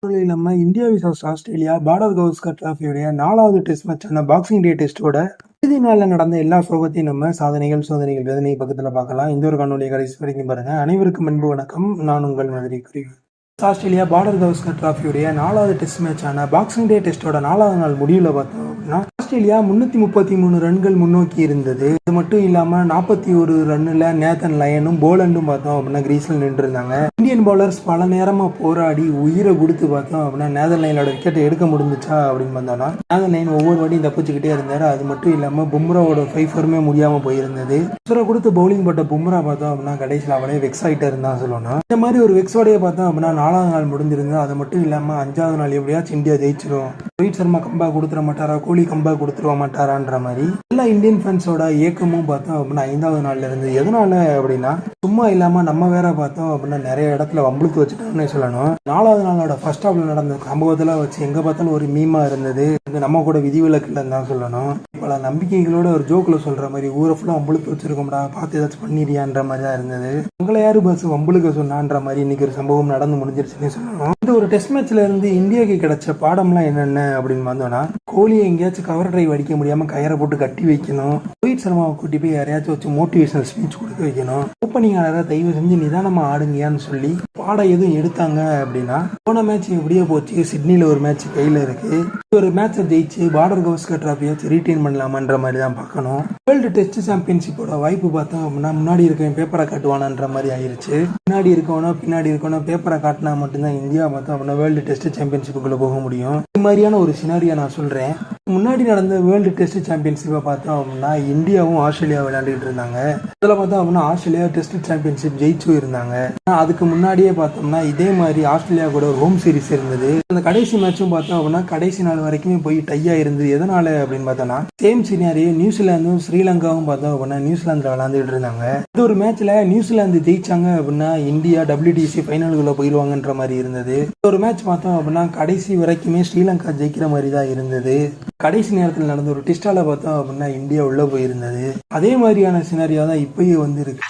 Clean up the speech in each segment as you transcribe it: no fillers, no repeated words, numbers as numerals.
நம்ம India versus Australia Border Gavaskar டிராஃபியோடைய 4வது டெஸ்ட் மேட்சான பாக்ஸிங் டே டெஸ்டோட இறுதி நாளில் நடந்த எல்லா சோகத்தையும் நம்ம சாதனைகள் சோதனைகள் வேதனை பக்கத்தில் பார்க்கலாம். இந்த ஒரு காணொலியை கடைசி வரைக்கும் பாருங்க. அனைவருக்கும் அன்பு வணக்கம். நான் உங்கள் மதுரை குறிவு. ஆஸ்திரேலியா பார்டர் கவாஸ்கர் டிராஃபியோடைய 4வது டெஸ்ட் மேட்சான பாக்ஸிங் டே டெஸ்டோட 4வது நாள் முடிவில் பார்த்தோம் அப்படின்னா ஆஸ்திரேலியா 333 ரன்கள் முன்னோக்கி இருந்தது. இது மட்டும் இல்லாம 41 ரன்னுல நேத்தன் லயனும் போலண்டும் பார்த்தோம் அப்படின்னா கிரீஸ்ல நின்று இருந்தாங்க. இந்தியன் பவுலர்ஸ் பல நேரமா போராடி உயிரை கொடுத்து பார்த்தோம் அப்படின்னா நேதன் லைனோட விக்கெட்டை எடுக்க முடிஞ்சிச்சா அப்படின்னு பார்த்தோம்னா நேதன் லைன் ஒவ்வொரு வாட்டியும் தப்பிச்சுக்கிட்டே இருந்தாரு. அது மட்டும் இல்லாம பும்ராவோட 5 முடியாம போயிருந்தது. கொடுத்து பவுலிங் போட்ட பும்ரா பார்த்தோம் அப்படின்னா கடைசியில் அவளே வெக்ஸ் ஆகிட்டே இருந்தா சொல்லணும். இந்த மாதிரி ஒரு வெக்ஸோடைய பார்த்தோம் அப்படின்னா 4வது நாள் முடிஞ்சிருந்தது. அது மட்டும் இல்லாம 5வது நாள் எப்படியாச்சும் இந்தியா ஜெயிச்சிரும், ரோஹித் சர்மா கம்பேக் கொடுத்துட மாட்டாரா, கோலி கம்பேக் கொடுத்துருவ மாட்டாரான்ற மாதிரி எல்லா இந்தியன் ஃபேன்ஸோட ஏக்கமும் பார்த்தோம் அப்படின்னா 5வது நாள்ல இருந்து. எதனால அப்படின்னா சும்மா இல்லாம நம்ம வேற பார்த்தோம் அப்படின்னா நிறைய இடத்துல வம்பளுக்கு வச்சுட்டோம்னு சொல்லணும். 4வது நாளோட ஃபர்ஸ்ட் ஹாஃப்ல நடந்த சம்பவத்துல வச்சு எங்க பார்த்தாலும் ஒரு மீமா இருந்தது. நம்ம கூட விதிவிலக்கு இல்லைன்னு தான் சொல்லணும். பல நம்பிக்கைகளோட ஒரு ஜோக்ல சொல்ற மாதிரி ஊரை ஃபுல்லா வம்பளுக்கு வச்சிருக்கோம்டா, பார்த்து ஏதாச்சும் பண்ணிடுறியான்ற மாதிரி தான் இருந்தது. உங்களை யாரு பஸ் வம்பளுக்கு சொன்னான்ற மாதிரி இன்னைக்கு ஒரு சம்பவம் நடந்து முடிஞ்சிருச்சுன்னு சொல்லணும். இந்த ஒரு டெஸ்ட் மேட்ச்ல இருந்து இந்தியாவுக்கு கிடைச்ச பாடம்லாம் என்னென்ன அப்படின்னு பார்த்தோம்னா கோலியை எங்கேயாச்சும் கவர் டிரைவ் அடிக்க முடியாம கயிறை போட்டு கட்டி வைக்கணும், ரோஹித் சர்மாவை கூட்டி போய் யாரையாச்சும் வச்சு மோட்டிவேஷனல் ஸ்பீச் கொடுக்க வைக்கணும், ஓப்பனிங் ஆளரை தயவு செஞ்சு நிதானமா ஆடுங்கன்னு சொல்லி பாடம் எதுவும் எடுத்தாங்க அப்படின்னா போன மேட்ச் எப்படியோ போச்சு. சிட்னில ஒரு மேட்ச் கையில இருக்கு. ஒரு மேட்சை ஜெயிச்சு பார்டர் கவாஸ்கர் டிராஃபியாச்சும் ரீட்டைன் பண்ணலாமான்ற மாதிரி தான் பார்க்கணும். வேர்ல்டு டெஸ்ட் சாம்பியன்ஷிப்போட வாய்ப்பு பார்த்தோம் அப்படின்னா முன்னாடி இருக்கவன் பேப்பரை காட்டுவானான்ற மாதிரி ஆயிருச்சு. பின்னாடி இருக்கவனா பேப்பரை காட்டினா மட்டும்தான் இந்தியா பார்த்தோம் அப்படின்னா வேர்ல்டு டெஸ்ட் சாம்பியன்ஷிப்புக்குள்ள போக முடியும். இது மாதிரியான ஒரு சினாரியா நான் சொல்றேன். முன்னாடி நடந்த வேர்ல்டு டெஸ்ட் சாம்பியன்ஷிப்பை பார்த்தோம் அப்படின்னா இந்தியாவும் ஆஸ்திரேலியா விளையாண்டுட்டு இருந்தாங்க. இதில் பார்த்தோம் அப்படின்னா ஆஸ்திரேலியா டெஸ்ட் சாம்பியன்ஷிப் ஜெயிச்சும் இருந்தாங்க. அதுக்கு முன்னாடியே பார்த்தோம்னா இதே மாதிரி ஆஸ்திரேலியா கூட ஒரு ஹோம் சீரிஸ் இருந்தது. அந்த கடைசி மேட்சும் பார்த்தோம் அப்படின்னா கடைசி நாள் வரைக்குமே போய் டையா இருந்தது. எதனால அப்படின்னு பார்த்தோம்னா சேம் சினாரியோ நியூசிலாந்தும் ஸ்ரீலங்காவும் பார்த்தோம் அப்படின்னா நியூசிலாந்துல விளையாண்டுட்டு இருந்தாங்க. இந்த ஒரு மேட்ச்ல நியூசிலாந்து ஜெயிச்சாங்க அப்படின்னா இந்தியா WTC ஃபைனலுக்குள்ள போயிருவாங்கன்ற மாதிரி இருந்தது. ஒரு மேட்ச் பார்த்தோம் அப்படின்னா கடைசி வரைக்குமே ஸ்ரீலங்கா ஜெயிக்கிற மாதிரி தான் இருந்தது. கடைசி நேரத்தில் நடந்த ஒரு டெஸ்டால பார்த்தோம் அப்படின்னா இந்தியா உள்ள போயிருந்தது. அதே மாதிரியான சினாரியோ தான் இப்பயும் வந்து இருக்கு.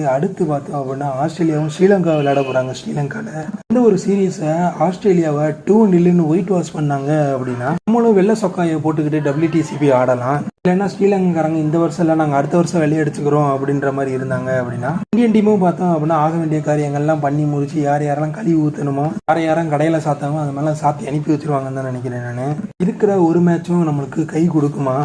அடுத்து பார்த்தோம் அப்படின்னா ஆஸ்திரேலியாவும் ஸ்ரீலங்கா விளையாட போறாங்க. ஸ்ரீலங்கால இந்த ஒரு சீரீஸை ஆஸ்திரேலியாவை 2-0 ஒயிட் வாஷ் பண்ணாங்க அப்படின்னா நம்மளும் வெள்ளை சொக்காயை போட்டுக்கிட்டு WTCP ஆடலாம். இல்லைன்னா ஸ்ரீலங்காரங்க இந்த வருஷம் இல்லை நாங்கள் அடுத்த வருஷம் வெளியே அடிச்சுக்கிறோம் அப்படின்ற மாதிரி இருந்தாங்க அப்படின்னா இந்தியன் டீமும் பார்த்தோம் அப்படின்னா ஆக வேண்டிய காரியங்கள்லாம் பண்ணி முடிச்சு யார் யாரெல்லாம் கழுவி ஊற்றணுமோ யாரும் கடையில் சாத்தாமோ அது மாதிரிலாம் சாத்தி அனுப்பி வச்சிருவாங்கன்னு தான் நினைக்கிறேன். நான் இருக்கிற ஒரு மேட்சும் நம்மளுக்கு கை கொடுக்குமா?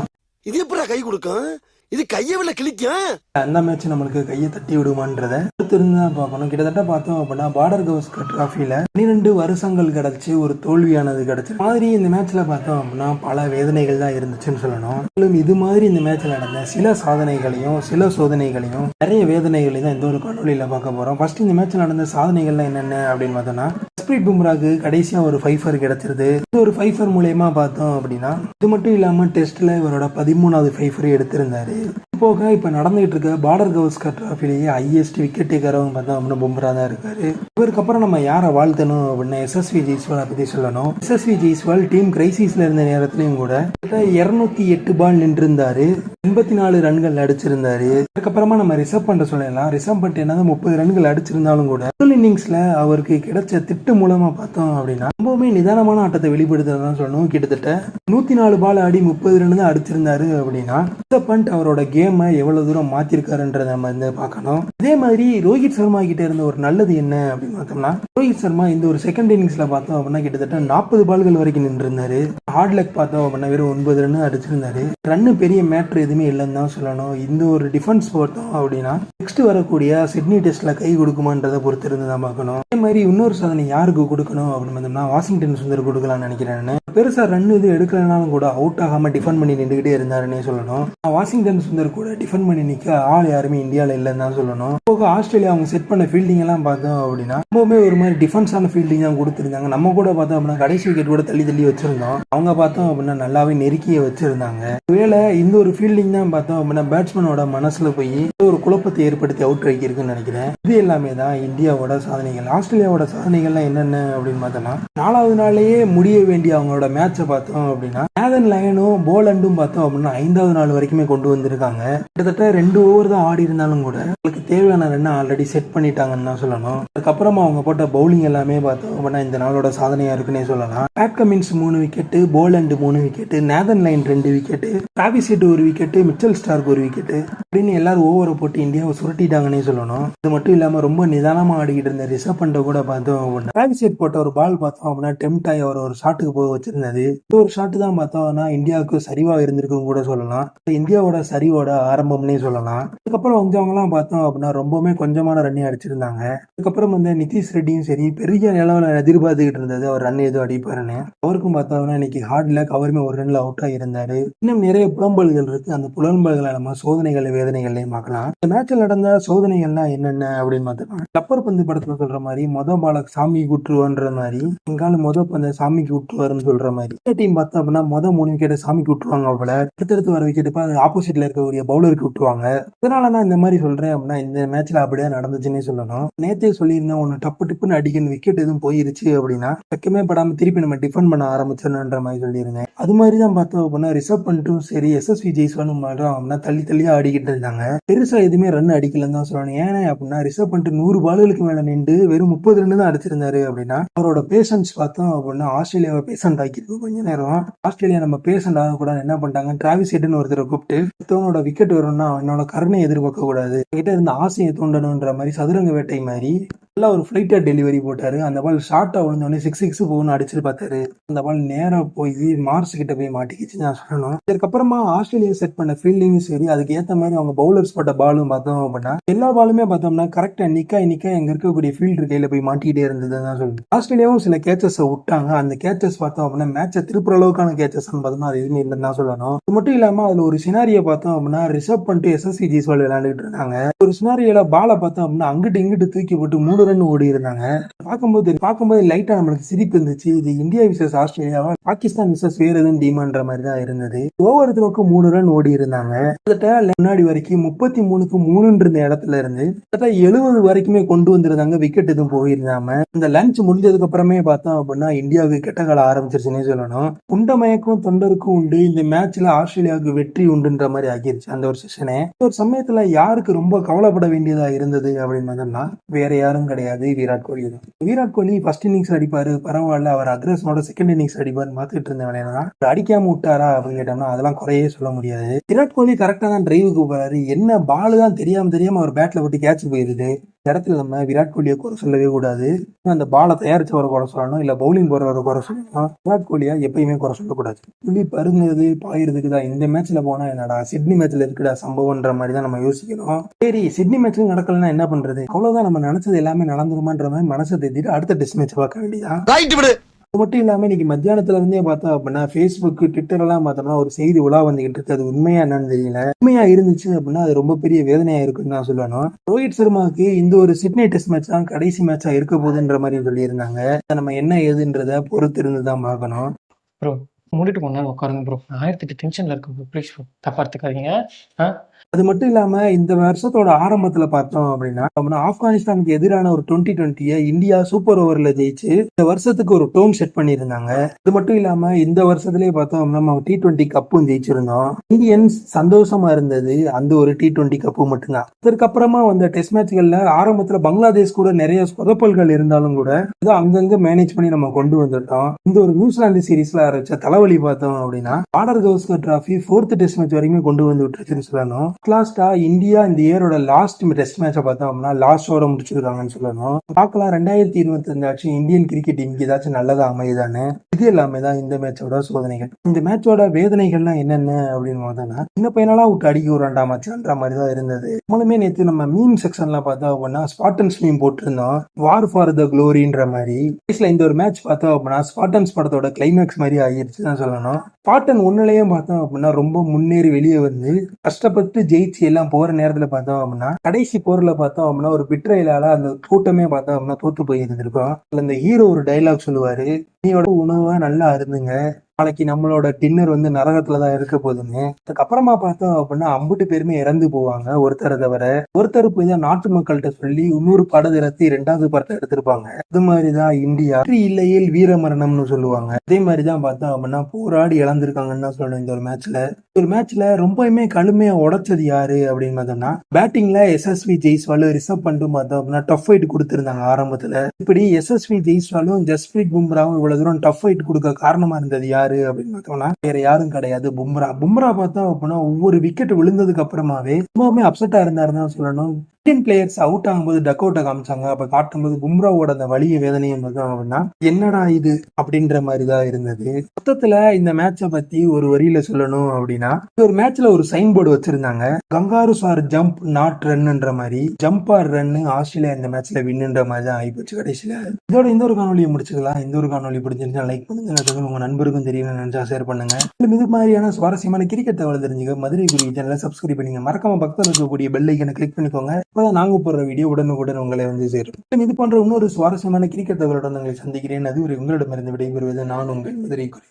இது எப்படி கை கொடுக்கும்? இது கையை விட கிழிக்கும். அந்த மேட்ச் நம்மளுக்கு கையை தட்டி விடுமான்றத பொறுத்திருந்துதான் பார்க்கணும். கிட்டத்தட்ட பார்த்தோம் அப்படின்னா பார்டர் கவாஸ்கர் டிராஃபில 12 வருஷங்கள் கிடைச்சு ஒரு தோல்வியானது கிடைச்சு மாதிரி இந்த மேட்ச்ல பார்த்தோம் அப்படின்னா பல வேதனைகள் தான் இருந்துச்சுன்னு சொல்லணும். இது மாதிரி இந்த மேட்ச்ல நடந்த சில சாதனைகளையும் சில சோதனைகளையும் நிறைய வேதனைகளையும் தான் இந்த ஒரு காணொலியில பார்க்க போறோம். ஃபர்ஸ்ட் இந்த மேட்ச்ல நடந்த சாதனைகள்லாம் என்னென்ன அப்படின்னு பார்த்தோம்னா ஜஸ்பிரீத் பும்ராக்கு கடைசியா ஒரு 5 கிடைச்சிருது. இந்த ஒரு 5 மூலயமா பார்த்தோம் அப்படின்னா இது மட்டும் இல்லாம டெஸ்ட்ல இவரோட 13வது 5 எடுத்திருந்தாரு. போக இப்ப நடந்துகிட்டு இருக்க பார்டர் கவாஸ்கர் டிராஃபிலேயே ஹையஸ்ட் விக்கெட் டேக்கரும் பார்த்தா அப்படின்னா பும்ரா தான் இருக்காரு. இவருக்கு அப்புறம் நம்ம யாரை வாழ்த்தணும் அப்படின்னா SSV ஜெய்ஸ்வாலை பத்தி சொல்லணும். SSV ஜெய்ஸ்வால் டீம் கிரைசிஸ்ல இருந்த நேரத்திலையும் கூட 208 பால் நின்று இருந்தாரு, 84 ரன்கள் அடிச்சிருந்தாரு. அதுக்கப்புறமா நம்ம ரிசர்வ் பண்ண சொல்லலாம். ரிசர்வ் பண்ணிட்டு என்னதான் 30 ரன்கள் அடிச்சிருந்தாலும் கூட முதல் இன்னிங்ஸ்ல அவருக்கு கிடைச்ச திட்டு மூலமா பார்த்தோம் அப்படின்னா ரொம்பவுமே நிதானமான ஆட்டத்தை வெளிப்படுத்துறதான் சொல்லணும். கிட்டத்தட்ட 104 பால் ஆடி 30 ரன் தான் அடிச்சிருந்தாரு அப்படின்னா ரிசர்வ் பண்ணிட்டு அவரோட கேம் எவ்வளவு தூரம் மாத்திருக்காருன்றத நம்ம வந்து பார்க்கணும். அதே மாதிரி ரோஹித் சர்மா கிட்ட இருந்த ஒரு நல்லது என்ன அப்படின்னு பார்த்தோம்னா ரோஹித் சர்மா இந்த ஒரு செகண்ட் இன்னிங்ஸ்ல பார்த்தோம் அப்படின்னா கிட்டத்தட்ட 40 பால்கள் வரைக்கும் நின்று இருந்தாரு. ஹார்ட் லக் பார்த்தோம் அப்படின்னா வெறும் 9 ரன் அடிச்சிருந்தாரு. ரன்னு பெரிய மேட்ரு எதுவுமே இல்லைன்னு தான் சொல்லணும். இந்த ஒரு டிஃபென்ஸ் பார்த்தோம் அப்படின்னா நெக்ஸ்ட் வரக்கூடிய சிட்னி டெஸ்ட்ல கை கொடுக்குமான்றதை பொறுத்து இருந்து தான் பார்க்கணும். அதே மாதிரி இன்னொரு சாதனை யாருக்கு கொடுக்கணும் அப்படின்னு பார்த்தோம்னா வாஷிங்டன் சுந்தர் கொடுக்கலாம்னு நினைக்கிறேன். பெருசா ரன் இது எடுக்கலனாலும் கூட அவுட் ஆகாம டிஃபெண்ட் பண்ணி நின்றுகிட்டே இருந்தாருன்னே சொல்லணும். வாஷிங்டன் சுந்தர் கூட டிஃபெண்ட் பண்ணி நிக்க ஆள் யாருமே இந்தியாவில் இல்லைன்னு தான் சொல்லணும். போக ஆஸ்திரேலியா அவங்க செட் பண்ண ஃபீல்டிங் எல்லாம் பார்த்தோம் அப்படின்னா ரொம்பவே ஒரு மாதிரி டிஃபென்ஸான ஃபீல்டிங் தான் கொடுத்துருந்தாங்க. நம்ம கூட பார்த்தோம் அப்படின்னா கடைசி விக்கெட் கூட தள்ளி வச்சிருந்தோம். அவங்க பார்த்தோம் அப்படின்னா நல்லாவே நெருக்கிய வச்சிருந்தாங்க. ஒருவேளை இந்த ஒரு ஃபீல்டிங் தான் பார்த்தோம் அப்படின்னா பேட்ஸ்மேனோட மனசுல போய் ஒரு குழப்பத்தை ஏற்படுத்தி அவுட் ஆகிருக்குன்னு நினைக்கிறேன். இது எல்லாமே தான் இந்தியாவோட சாதனைகள். ஆஸ்திரேலியாவோட சாதனைகள்லாம் என்னென்ன அப்படின்னு பார்த்தோம்னா 4வது நாள்லயே முடிய வேண்டிய அவங்களோட டெஸ்டோட மேட்சை பார்த்தோம் அப்படின்னா நேதன் லயனும் போலண்டும் பார்த்தோம் அப்படின்னா 5வது நாள் வரைக்குமே கொண்டு வந்திருக்காங்க. கிட்டத்தட்ட 2 ஓவர் தான் ஆடி இருந்தாலும் கூட அவங்களுக்கு தேவையான ரன் ஆல்ரெடி செட் பண்ணிட்டாங்கன்னு தான் சொல்லணும். அதுக்கப்புறமா அவங்க போட்ட பவுலிங் எல்லாமே பார்த்தோம் அப்படின்னா இந்த நாளோட சாதனையா இருக்குன்னே சொல்லலாம். Pat Cummins 3 wicket, Poland 3 wicket, Nathan line 2 wicket, Travis head 1 wicket, Mitchell Stark 1 wicket அப்படின்னு எல்லாரும் ஓவரை போட்டு இந்தியாவை சுருட்டிட்டாங்கன்னே சொல்லணும். இது மட்டும் இல்லாம ரொம்ப நிதானமா ஆடிக்கிட்டு இருந்த ரிஷப் பண்ட கூட பார்த்தோம் அப்படின்னா டிராவிஸ் ஹெட் போட்ட ஒரு பால் பார்த்தோம் அப்படின்னா டெம்ட் ஆகி அவர் ஒரு ஷாட்டுக்கு போக வச்சிருந்தது. இது ஒரு ஷாட்டு தான் பார்த்தோம்னா இந்தியாவுக்கு சரிவா இருந்திருக்கும் கூட சொல்லலாம். இந்தியாவோட சரிவோட ஆரம்பம்னே சொல்லலாம். அதுக்கப்புறம் வந்தவங்க எல்லாம் பார்த்தோம் அப்படின்னா ரொம்பவுமே கொஞ்சமான ரன் அடிச்சிருந்தாங்க. அதுக்கப்புறம் வந்து நிதிஷ் ரெட்டியும் சரி பெரிய நிலவில் எதிர்பார்த்துக்கிட்டு இருந்தது அவர் ரன் எதுவும் அடிப்பாருன்னு. அவருக்கும் பார்த்தோம்னா இன்னைக்கு ஹார்ட் லக், அவருமே ஒரு ரன்ல அவுட் ஆகியிருந்தாரு. இன்னும் நிறைய புலம்பல்கள் இருக்கு. அந்த புலம்பல்களை நம்ம சோதனைகள் வேதனைகள்லையும் பார்க்கலாம். இந்த மேட்சில் நடந்த சோதனைகள்லாம் என்னென்ன அப்படின்னு பார்த்தோம்னா கப்பர் பந்து படத்துல சொல்ற மாதிரி பாலக் சாமி கூட்டுருவான்ற மாதிரி எங்காலும் பந்த சாமிக்கு விட்டுருவாருன்னு சொல்ற மாதிரி டீம் பார்த்தோம் அப்படின்னா 3 விக்கெட் சாமிக்கு விட்டுருவாங்க. அவள அடுத்தடுத்து வர விக்கெட் அது ஆப்போசிட்ல இருக்கக்கூடிய பவுலருக்கு விட்டுருவாங்க. இதனால நான் இந்த மாதிரி சொல்றேன் அப்படின்னா இந்த மேட்ச்ல அப்படியே நடந்துச்சுன்னே சொல்லணும். நேத்தே சொல்லியிருந்தேன் ஒன்னு டப்பு டிப்புன்னு அடிக்கணும், விக்கெட் எதுவும் போயிருச்சு அப்படின்னா பக்கமே படாம திருப்பி நம்ம டிஃபெண்ட் பண்ண ஆரம்பிச்சிடணுன்ற மாதிரி சொல்லியிருந்தேன். அது மாதிரி தான் பார்த்தோம் அப்படின்னா ரிஷப் பண்ணிட்டும் சரி எஸ்எஸ்வி ஜெய்ஸ்வாலும் மாட்டோம் அப்படின்னா தள்ளி ஆடிக்கிட்டு இருந்தாங்க. பெருசா எதுவுமே ரன் அடிக்கலன்னு தான் சொல்லணும். ஏன்னா அப்படின்னா ரிஷப் பண்ணிட்டு 100 பால்களுக்கு மேல நின்று வெறும் 30 ரன் தான் அடிச்சிருந்தாரு அப்படின்னா அவரோட பேஷன்ஸ் பார்த்தோம் அப்படின்னா ஆஸ்திரேலியாவை பேஷண்ட் ஆக்கிருக்கு. கொஞ்ச நேரம் ஆஸ்திரேலியா நம்ம பேஷண்ட் ஆகக்கூடாது என்ன பண்ணிட்டாங்க, டிராவிஸ் ஹெட்னு ஒருத்தரை கூப்பிட்டு ஒருத்தவனோட விக்கெட் வரும்னா என்னோட கருணை எதிர்பார்க்க கூடாது, கிட்ட இருந்த ஆசையை தூண்டணும்ன்ற மாதிரி சதுரங்க வேட்டை மாதிரி நல்லா ஒரு ஃபிளைட்டர் டெலிவரி போட்டாரு. அந்த பால் ஷார்ட்டா விழுந்தோடனே 6 போகணும்னு அடிச்சுட்டு பார்த்தாரு. அந்த பால் நேரா போய் மார்ஸ் கிட்ட போய் மாட்டிக்கிச்சு நான் சொல்லணும். இதுக்கப்புறமா ஆஸ்திரேலியா செட் பண்ண ஃபீல்டிங்கும் சரி அதுக்கு ஏற்ற மாதிரி அவங்க பவுலர்ஸ் போட்ட பாலும் பார்த்தோம் அப்படின்னா எல்லா பாலுமே பார்த்தோம்னா கரெக்டா நிக்க எங்க இருக்கக்கூடிய ஃபீல்டர் கையில போய் மாட்டிக்கிட்டே இருந்ததுதான் சொல்லணும். ஆஸ்திரேலியாவும் சில கேச்சஸ் விட்டாங்க. அந்த கேச்சஸ் பார்த்தோம் அப்படின்னா மேட்சை திருப்புற அளவுக்கான கேச்சஸ் பார்த்தோம்னா அது எதுவுமே இல்லைன்னு தான் சொல்லணும். அது மட்டும் இல்லாம அதுல ஒரு சினாரியை பார்த்தோம் அப்படின்னா ரிஷப் பண்ணிட்டு எஸ்எஸ்சி ஜெய்ஸ்வால் விளையாண்டுட்டு இருந்தாங்க. ஒரு சினாரியில பாலை பார்த்தோம் அப்படின்னா அங்கிட்டு இங்கிட்டு தூக்கி போட்டு 3 ரன் ஓடி இருந்தாங்க. பார்க்கும்போது லைட்டா நம்மளுக்கு சிரிப்பு இருந்துச்சு. இது இந்தியா விசஸ் ஆஸ்திரேலியாவா பாகிஸ்தான் விசஸ் வேற எதுவும் டீமான்ற மாதிரி தான் இருந்தது. ஒவ்வொருத்தருக்கு 3 ரன் ஓடி இருந்தாங்க. முன்னாடி வரைக்கும் 33க்கு 3 இருந்த இடத்துல இருந்து 70 வரைக்குமே கொண்டு வந்திருந்தாங்க. விக்கெட் எதுவும் போயிருந்தாம இந்த லஞ்ச் முடிஞ்சதுக்கு அப்புறமே பார்த்தோம் அப்படின்னா இந்தியாவுக்கு கெட்ட கால ஆரம்பிச்சிருச்சுன்னே சொல்லணும். உண்டமயக்கும் தொண்டருக்கும் உண்டு, இந்த மேட்ச்ல ஆஸ்திரேலியாவுக்கு வெற்றி உண்டுன்ற மாதிரி ஆகிருச்சு அந்த ஒரு செஷனே. ஒரு சமயத்துல யாருக்கு ரொம்ப கவலைப்பட வேண்டியதா இருந்தது அப்படின்னு பார்த்தோம்னா வேற யாரும் கிடையாது, விராட் கோலி தான். விராட் கோலி ஃபர்ஸ்ட் இன்னிங்ஸ் அடிப்பாரு பரவாயில்ல, அவர் அக்ரஸனோட செகண்ட் இன்னிங்ஸ் அடிப்பாரு பார்த்துட்டு இருந்த வேலையா அடிக்காம விட்டாரா அப்படின்னு கேட்டோம்னா அதெல்லாம் குறையே சொல்ல முடியாது. விராட் கோலி கரெக்டா தான் டிரைவுக்கு போறாரு. என்ன பாலு தான் தெரியாம அவர் பேட்ல விட்டு கேட்ச் போயிருது. இந்த இடத்துல நம்ம விராட் கோலியை குறை சொல்லவே கூடாது. அந்த பாலை தயாரிச்சவரை குறை சொல்லணும், இல்ல பவுலிங் போறவரை குறை சொல்லணும். விராட் கோலியா எப்பயுமே குறை சொல்லக்கூடாது. புள்ளி பருங்குறது பாயிருதுக்கு தான். இந்த மேட்ச்ல போனா என்னடா சிட்னி மேட்ச்ல இருக்குடா சம்பவம்ன்ற மாதிரி தான் நம்ம யோசிக்கணும். சரி சிட்னி மேட்ச்ல நடக்கலன்னா என்ன பண்றது, அவ்வளவுதான், நம்ம நினைச்சது எல்லாமே நடந்துருமான்ற மாதிரி மனசை தேத்திட்டு அடுத்த டெஸ்ட் மேட்ச் பார்க்க வேண்டியதான். அது மட்டும் இல்லாம இன்னைக்கு மத்தியானத்துல இருந்தே பார்த்தோம் அப்படின்னா Facebook, Twitter எல்லாம் பார்த்தோம்னா ஒரு செய்தி உலா வந்துகிட்டு இருக்கு. அது உண்மையா என்னன்னு தெரியல. உண்மையா இருந்துச்சு அப்படின்னா அது ரொம்ப பெரிய வேதனையா இருக்குன்னு தான் சொல்லணும். ரோஹித் சர்மாவுக்கு இந்த ஒரு சிட்னி டெஸ்ட் மேட்ச் தான் கடைசி மேட்சா இருக்க போகுதுன்ற மாதிரி சொல்லியிருந்தாங்க. நம்ம என்ன ஏதுன்றத பொறுத்து இருந்துதான் பார்க்கணும். ப்ரோ மூடிட்டு போனா உட்காருங்க ப்ரோ, 1008 டென்ஷன்ல இருக்கு ப்ரோ, ப்ளீஸ் ப்ரோ தப்பா எடுத்துக்காதீங்க. அது மட்டும் இல்லாம இந்த வருஷத்தோட ஆரம்பத்துல பார்த்தோம் அப்படின்னா ஆப்கானிஸ்தானுக்கு எதிரான ஒரு 2020 இந்தியா சூப்பர் ஓவர்ல ஜெயிச்சு இந்த வருஷத்துக்கு ஒரு டோன் செட் பண்ணியிருந்தாங்க. அது மட்டும் இல்லாம இந்த வருஷத்துலயே பார்த்தோம் நம்ம T20 கப்பும் ஜெயிச்சிருந்தோம். இந்தியன்ஸ் சந்தோஷமா இருந்தது அந்த ஒரு T20 கப்பு மட்டும்தான். அதற்கப்புறமா வந்த டெஸ்ட் மேட்ச்கள்ல ஆரம்பத்துல பங்களாதேஷ் கூட நிறைய சொதப்பல்கள் இருந்தாலும் கூட அங்கங்க மேனேஜ் பண்ணி நம்ம கொண்டு வந்துட்டோம். இந்த ஒரு நியூசிலாந்து சீரீஸ்ல ஆரம்பிச்ச தலைவலி பார்த்தோம் அப்படின்னா border Gavaskar trophy 4th test match வரைக்கும் கொண்டு வந்து விட்டுருச்சுன்னு சொல்லணும். லாஸ்டா இந்தியா இந்த இயரோட லாஸ்ட் டெஸ்ட் மேட்சை பார்த்தோம் அப்படின்னா லாஸ்ட் ஓவர முடிச்சிருக்காங்கன்னு சொல்லணும். பார்க்கலாம் 2025 ஆச்சு இந்தியன் கிரிக்கெட் டீமுக்கு ஏதாச்சும் நல்லதா அமையுதானே. இது எல்லாமே தான் இந்த மேட்சோட சோதனைகள். இந்த மேட்சோட வேதனைகள்லாம் என்னென்ன அப்படின்னு பார்த்தோம்னா சின்ன பையனெல்லாம் விட்டு அடிக்க விடுறாண்டா மச்சான்ற மாதிரி தான் இருந்தது. நம்மளுமே நேற்று நம்ம மீம் செக்ஷன்ல பார்த்தோம் அப்படின்னா ஸ்பாட்டன்ஸ் மீம் போட்டிருந்தோம், வார் ஃபார் த க்ளோரின்ற மாதிரி. இந்த ஒரு மேட்ச் பார்த்தோம் அப்படின்னா ஸ்பாட்டன்ஸ் படத்தோட கிளைமேக்ஸ் மாதிரி ஆகிருச்சு தான் சொல்லணும். ஸ்பாட்டன் ஒன்னுலயும் பார்த்தோம் அப்படின்னா ரொம்ப முன்னேறி வெளியே வந்து கஷ்டப்பட்டு ஜெயிச்சு எல்லாம் போற நேரத்துல பார்த்தோம் அப்படின்னா கடைசி போர்ல பார்த்தோம் அப்படின்னா ஒரு பிட்ரையிலால அந்த கூட்டமே பார்த்தோம் அப்படின்னா தோத்து போயிருந்திருக்கோம். அந்த ஹீரோ ஒரு டைலாக் சொல்லுவாரு, நீயோட உணவை நல்லா அருந்துங்க, நாளைக்கு நம்மளோட டின்னர் வந்து நரகத்துல தான் இருக்க போகுதுன்னு. அதுக்கப்புறமா பார்த்தோம் அப்படின்னா அம்புட்டு பேருமே இறந்து போவாங்க ஒருத்தரை தவிர. ஒருத்தர் போய் தான் நாட்டு மக்கள்கிட்ட சொல்லி இன்னொரு படம் திரத்தி 2வது படத்தை எடுத்திருப்பாங்க. அது மாதிரிதான் இந்தியா வெற்றி இல்லையில் வீர மரணம்னு சொல்லுவாங்க. அதே மாதிரிதான் பார்த்தோம் அப்படின்னா போராடி இழந்திருக்காங்கன்னு தான் சொல்லணும். இந்த ஒரு மேட்ச்ல ரொம்பவுமே கடுமையா உடைச்சது யாரு அப்படின்னு பார்த்தோம்னா பேட்டிங்ல எஸ்எஸ்வி ஜெய்ஸ்வால் ரிசர்வ் பண்ணிட்டு பார்த்தோம் அப்படின்னா டஃப் ஃபைட் கொடுத்திருந்தாங்க ஆரம்பத்துல. இப்படி எஸ்எஸ்வி ஜெய்ஸ்வாலும் ஜஸ்பிரீத் பும்ராவும் இவ்வளவு தூரம் டஃப் ஃபைட் கொடுக்க காரணமா இருந்தது யாரு அப்படின்னு பார்த்தோம்னா வேற யாரும் கிடையாது, பும்ரா பார்த்தோம் அப்படின்னா ஒவ்வொரு விக்கெட் விழுந்ததுக்கு அப்புறமாவே ரொம்பவுமே அப்செட்டா இருந்தாருன்னு சொல்லணும். இந்தியன் பிளேயர்ஸ் அவுட் ஆகும்போது டக் அவுட்டை காமிச்சாங்க. அப்ப காட்டும்போது பும்ராவோட அந்த வலிய வேதனையும் பார்த்தோம் அப்படின்னா என்னடா இது அப்படின்ற மாதிரி தான் இருந்தது. மொத்தத்துல இந்த மேட்சை பத்தி ஒரு வரியில சொல்லணும் அப்படின்னா ஒரு மேட்ச்ல ஒரு சைன் போர்டு வச்சிருந்தாங்க. கங்காரு சார் ஜம்ப் நாட் ரன்ன்ற மாதிரி, ஜம்ப் ஆர் ரன் ஆஸ்திரேலியா இந்த மேட்ச்ல வின்னுன்ற மாதிரி தான் ஆயிப்போச்சு கடைசியில. இதோட இந்த ஒரு காணொலியை முடிச்சுக்கலாம். இந்த ஒரு காணொலி பிடிச்சிருந்தா லைக் பண்ணுங்க, உங்க நண்பருக்கும் தெரியும் நினைச்சா ஷேர் பண்ணுங்க. இது மாதிரியான சுவாரஸ்யமான கிரிக்கெட் தகவல் தெரிஞ்சுக்க மதுரை குருவி சேனலை சப்ஸ்கிரைப் பண்ணிங்க. மறக்காம பக்கத்தில் இருக்கக்கூடிய பெல் ஐக்கனை கிளிக் பண்ணிக்கோங்க. அப்பதான் நாங்க போடுற வீடியோ உடனுக்குடன் உங்களை வந்து சேரும். இது போன்ற இன்னொரு சுவாரஸ்யமான கிரிக்கெட் தகவலுடன் உங்களை சந்திக்கிறேன். அது ஒரு உங்களிடமிருந்து விடைபெறுவது நான் உங்கள் மதுரை குருவி.